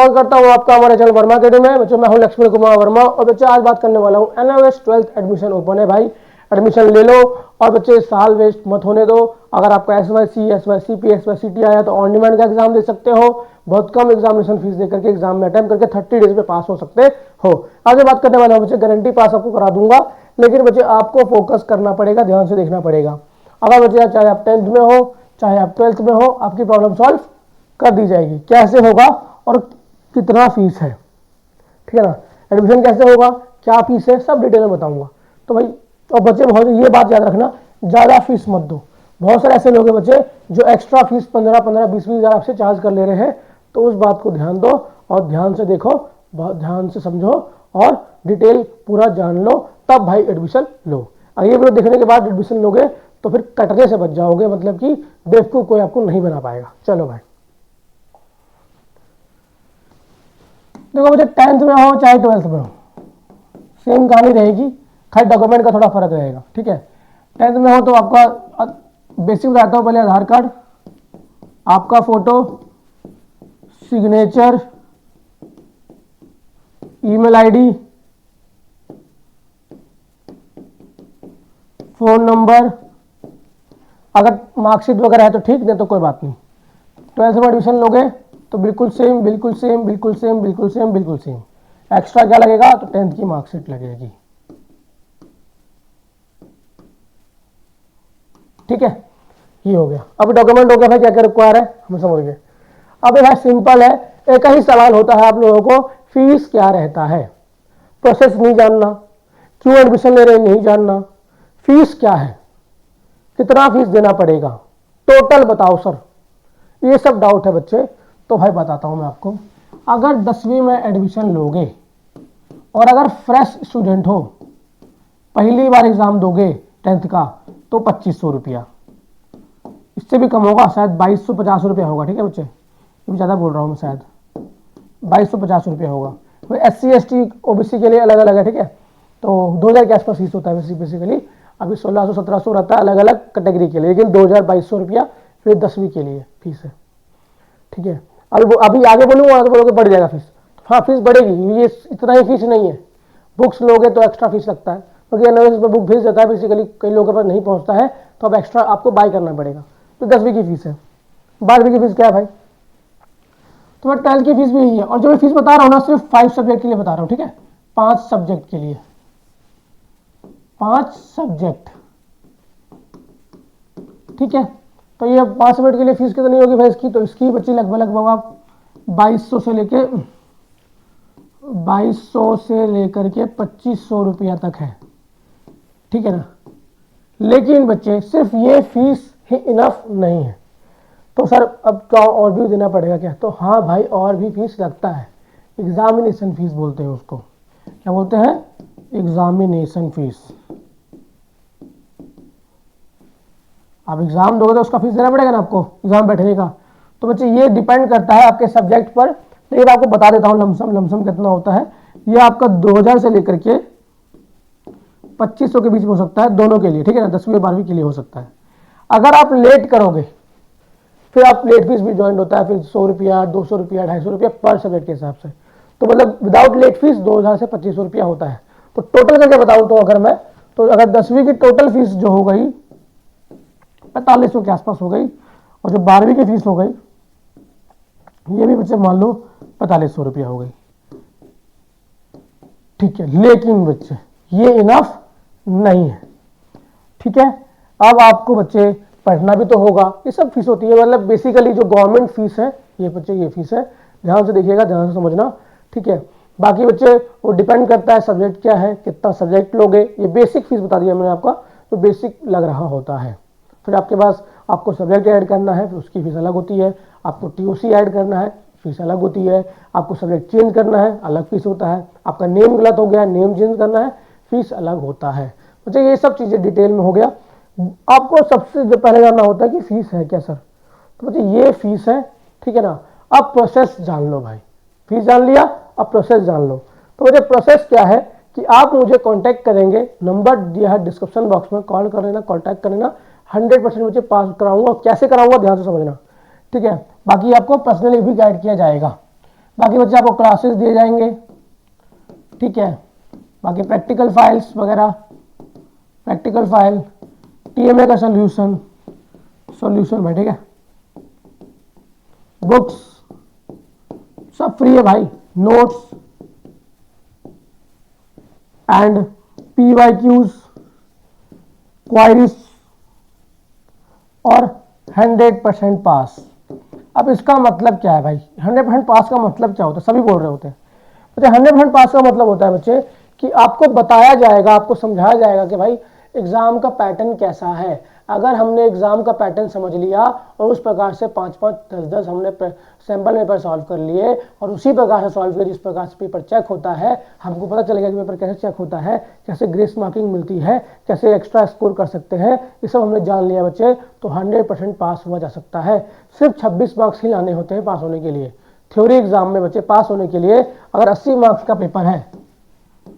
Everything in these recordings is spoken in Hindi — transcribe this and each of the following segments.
स्वागत करता हूँ आपका हमारे चैनल वर्मा अकेडमी में। बच्चों मैं हूँ लक्ष्मण कुमार वर्मा और बच्चे आज बात करने वाला हूँ एनओएस 12th एडमिशन ओपन है भाई, एडमिशन ले लो और बच्चे साल वेस्ट मत होने दो। अगर आपका SYC, SYC, PSYCT आया तो ऑन डिमांड का एग्जाम दे सकते हो, बहुत कम एग्जामिनेशन फीस दे करके एग्जाम में अटेम्प्ट करके 30 डेज में पास हो सकते हो। आगे बात करने वाला हूँ बच्चे, गारंटी पास आपको करा दूंगा, लेकिन बच्चे आपको फोकस करना पड़ेगा, ध्यान से देखना पड़ेगा। अगर बच्चे चाहे आप 10th में हो चाहे आप 12th में हो, आपकी प्रॉब्लम सॉल्व कर दी जाएगी। कैसे होगा और कितना फीस है, ठीक है ना, एडमिशन कैसे होगा, क्या फीस है, सब डिटेल में बताऊंगा। तो भाई और बच्चे बहुत ये बात याद रखना, ज़्यादा फीस मत दो। बहुत सारे ऐसे लोग हैं बच्चे जो एक्स्ट्रा फीस 15-15, 20-20 हज़ार आपसे चार्ज कर ले रहे हैं, तो उस बात को ध्यान दो और ध्यान से देखो, बहुत ध्यान से समझो और डिटेल पूरा जान लो, तब भाई एडमिशन लो। और ये वीडियो देखने के बाद एडमिशन लोगे तो फिर कटने से बच जाओगे, मतलब कि बेवकूफ़ कोई आपको नहीं बना पाएगा। चलो भाई देखो बच्चे, 10th में हो चाहे 12th में हो सेम कहानी रहेगी, खाली डॉक्यूमेंट का थोड़ा फर्क रहेगा, ठीक है। 10th में हो तो आपका बेसिक बताता हूँ, पहले आधार कार्ड, आपका photo, signature, email ID, phone number, अगर मार्कशीट वगैरह है तो ठीक, नहीं तो कोई बात नहीं। 12th में एडमिशन लोगे तो बिल्कुल सेम, बिल्कुल सेम, बिल्कुल सेम, बिल्कुल सेम, बिल्कुल सेम। एक्स्ट्रा क्या लगेगा तो 10th की मार्कशीट लगेगी, ठीक है। ये हो गया। अब डॉक्यूमेंट हो गया भाई, क्या क्या रिक्वायर है हम समझ गए। अब ये सिंपल है, एक ही सवाल होता है आप लोगों को, फीस क्या रहता है, प्रोसेस नहीं जानना, क्यों एडमिशन ले रहे नहीं जानना, फीस क्या है, कितना फीस देना पड़ेगा, टोटल बताओ सर, ये सब डाउट है बच्चे। तो भाई बताता हूं मैं आपको, अगर 10वीं में एडमिशन लोगे और अगर फ्रेश स्टूडेंट हो, पहली बार एग्जाम दोगे 10th का, तो 2500 रुपया, इससे भी कम होगा, शायद 2250 रुपया होगा, ठीक है बच्चे, ये भी ज़्यादा बोल रहा हूँ मैं, शायद 2250 रुपया होगा। SC ST OBC के लिए अलग अलग है, ठीक है, तो 2000 के आसपास फीस होता है बेसिकली। अभी 1600-1700 रहता है अलग अलग कैटेगरी के लिए, लेकिन 2200 रुपया फिर 10वीं के लिए फीस है, ठीक है। अभी आगे बोलूँगा तो बोलोगे बढ़ जाएगा फीस, हाँ फीस बढ़ेगी, ये इतना ही फीस नहीं है। बुक्स लोगे तो एक्स्ट्रा फीस लगता है, क्योंकि एनओएस में बुक भेज देता है बेसिकली, कई लोगों पर नहीं पहुंचता है, तो अब एक्स्ट्रा आपको बाय करना पड़ेगा। तो 10वीं की फीस है। 12वीं की फीस क्या है भाई, तो मैं 12th की फीस भी यही है। और जो मैं फीस बता रहा हूँ ना, सिर्फ 5 सब्जेक्ट के लिए बता रहा हूँ, ठीक है, 5 सब्जेक्ट के लिए, 5 सब्जेक्ट, ठीक है। तो ये 5 सब्जेक्ट के लिए फीस कितनी होगी भाई इसकी, तो इसकी बच्ची लगभग आप 2200 से लेके 2500 रुपया तक है, ठीक है ना। लेकिन बच्चे सिर्फ ये फीस ही इनफ नहीं है, तो सर अब क्या और भी देना पड़ेगा क्या, तो हाँ भाई और भी फीस लगता है। एग्जामिनेशन फीस बोलते हैं उसको, क्या बोलते हैं, एग्जामिनेशन फीस। आप एग्जाम दोगे तो उसका फीस देना पड़ेगा ना आपको, एग्जाम बैठने का। तो बच्चे ये डिपेंड करता है आपके सब्जेक्ट पर, लेकिन आपको बता देता हूँ लमसम कितना होता है। ये आपका 2000 से लेकर के 2500 के बीच में हो सकता है दोनों के लिए, ठीक है ना, 10वीं और 12वीं के लिए हो सकता है। अगर आप लेट करोगे फिर आप लेट फीस भी ज्वाइन होता है, फिर 100 रुपया, 200 रुपया, 250 रुपया पर सब्जेक्ट के हिसाब से। तो मतलब विदाउट लेट फीस 2000 से 2500 रुपया होता है। तो टोटल करके बताऊँ तो अगर मैं, तो अगर 10वीं की टोटल फीस जो हो गई 4500 के आसपास हो गई, और जो 12वीं की फीस हो गई ये भी बच्चे मान लो 4500 रुपया हो गई, ठीक है। लेकिन बच्चे ये इनफ नहीं है, ठीक है। अब आपको बच्चे पढ़ना भी तो होगा, ये सब फीस होती है, मतलब बेसिकली जो गवर्नमेंट फीस है ये बच्चे ये फीस है, ध्यान से देखिएगा, ध्यान से समझना, ठीक है। बाकी बच्चे वो डिपेंड करता है सब्जेक्ट क्या है, कितना सब्जेक्ट लोगे, ये बेसिक फीस बता दिया मैंने आपका, तो बेसिक लग रहा होता है। फिर आपके पास आपको सब्जेक्ट ऐड करना है, फिर उसकी फीस अलग होती है, आपको TOC ऐड करना है, फीस अलग होती है, आपको सब्जेक्ट चेंज करना है, अलग फीस होता है, आपका नेम गलत हो गया, नेम चेंज करना है, फीस अलग होता है। बच्चे ये सब चीज़ें डिटेल में हो गया। आपको सबसे जो पहले जानना होता है कि फीस है क्या सर, तो बच्चे ये फीस है, ठीक है ना। अब प्रोसेस जान लो भाई, फीस जान लिया, अब प्रोसेस जान लो। तो बच्चे प्रोसेस क्या है कि आप मुझे कांटेक्ट करेंगे, नंबर दिया है डिस्क्रिप्शन बॉक्स में, कॉल कर लेना, कांटेक्ट कर लेना, 100% मुझे पास कराऊंगा। कैसे कराऊंगा ध्यान से समझना, ठीक है। बाकी आपको पर्सनली भी गाइड किया जाएगा, बाकी बच्चे आपको क्लासेस दिए जाएंगे, ठीक है। बाकी प्रैक्टिकल फाइल्स वगैरह, प्रैक्टिकल फाइल, टीएमए का सॉल्यूशन भाई, ठीक है। बुक्स सब फ्री है भाई, नोट्स एंड PYQs, क्वायरीज और 100% पास। अब इसका मतलब क्या है भाई, 100% पास का मतलब क्या होता है, सभी बोल रहे होते हैं बच्चे। 100% पास का मतलब होता है बच्चे कि आपको बताया जाएगा, आपको समझाया जाएगा कि भाई एग्जाम का पैटर्न कैसा है। अगर हमने एग्जाम का पैटर्न समझ लिया और उस प्रकार से 5-5, 10-10 हमने सैंपल पेपर सॉल्व कर लिए और उसी प्रकार से सॉल्व किया जिस प्रकार से पेपर चेक होता है, हमको पता चलेगा कि पेपर कैसे चेक होता है, कैसे ग्रेस मार्किंग मिलती है, कैसे एक्स्ट्रा स्कोर कर सकते हैं, ये सब हमने जान लिया बच्चे, तो 100% पास हुआ जा सकता है। सिर्फ 26 मार्क्स ही लाने होते हैं पास होने के लिए। थ्योरी एग्जाम में बच्चे पास होने के लिए अगर 80 मार्क्स का पेपर है,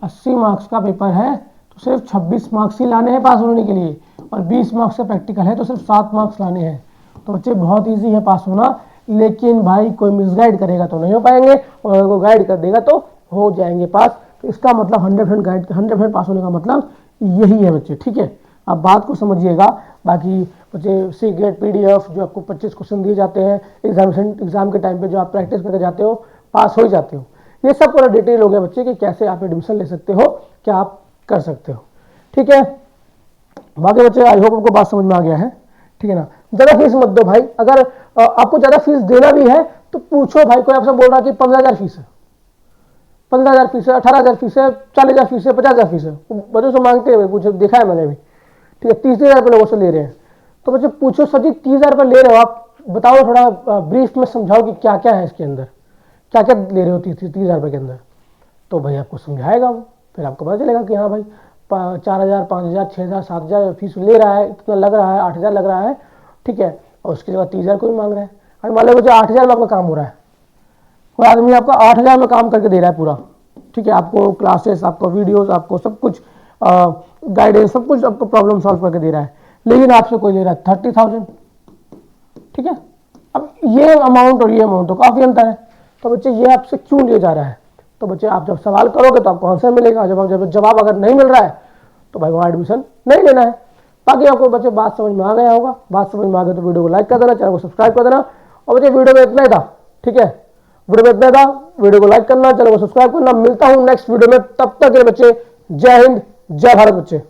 80 मार्क्स का पेपर है तो सिर्फ 26 मार्क्स ही लाने हैं पास होने के लिए, और 20 मार्क्स का प्रैक्टिकल है तो सिर्फ 7 मार्क्स लाने हैं। तो बच्चे बहुत इजी है पास होना, लेकिन भाई कोई मिसगाइड करेगा तो नहीं हो पाएंगे, और अगर कोई गाइड कर देगा तो हो जाएंगे पास। तो इसका मतलब 100% पास होने का मतलब यही है बच्चे, ठीक है। आप बात को समझिएगा। बाकी बच्चे सीक्रेट PDF जो आपको 25 क्वेश्चन दिए जाते हैं एग्जाम के टाइम पे, जो आप प्रैक्टिस करके जाते हो पास हो ही जाते हो। ये सब पूरा डिटेल हो गया बच्चे कि कैसे आप एडमिशन ले सकते हो, क्या आप कर सकते हो, ठीक है। बाकी बच्चे आई होप आपको बात समझ में आ गया है, ठीक है ना। ज़्यादा फीस मत दो भाई, अगर आपको ज़्यादा फीस देना भी है तो पूछो भाई, कोई आपसे बोल रहा है कि 15,000 फीस है, 15,000 फीस है, 18,000 फीस है, 40,000 फीस है, 50,000 फीस है, बच्चों से मांगते हुए पूछो, देखा है मैंने भी, ठीक है। 30,000 रुपये लोगों से ले रहे हैं, तो बच्चे पूछो सर जी 30,000 रुपये ले रहे हो आप, बताओ थोड़ा ब्रीफ में समझाओ कि क्या क्या है इसके अंदर, क्या क्या ले रहे हो 30,000 रुपये के अंदर। तो भाई आपको समझाएगा वो, फिर आपको पता चलेगा कि हाँ भाई 4,000, 5,000, 6,000, 7,000 फीस ले रहा है, इतना लग रहा है, 8,000 लग रहा है, ठीक है। और उसके बाद 30,000 कोई मांग रहा है। अभी मान लो मुझे 8,000 में आपका काम हो रहा है, कोई आदमी आपका 8,000 में काम करके दे रहा है पूरा, ठीक है। आपको क्लासेस, आपको वीडियोस, आपको सब कुछ गाइडेंस, सब कुछ आपको प्रॉब्लम सॉल्व करके दे रहा है, लेकिन आपसे कोई ले रहा है 30,000, ठीक है। अब ये अमाउंट और ये अमाउंट तो काफ़ी अंतर है, तो बच्चे ये आपसे क्यों लिया जा रहा है। तो बच्चे आप जब सवाल करोगे तो आपको आंसर मिलेगा, जब जवाब अगर नहीं मिल रहा है तो भाई वहाँ एडमिशन नहीं लेना है। बाकी आपको बच्चे बात समझ में आ गया होगा, बात समझ में आ गया तो वीडियो को लाइक कर देना, चैनल को सब्सक्राइब कर देना। और बच्चे वीडियो में इतना ही था, ठीक है, वीडियो में इतना था, वीडियो को लाइक करना, चैनल को सब्सक्राइब करना। मिलता हूँ नेक्स्ट वीडियो में, तब तक के बच्चे जय हिंद, जय भारत बच्चे।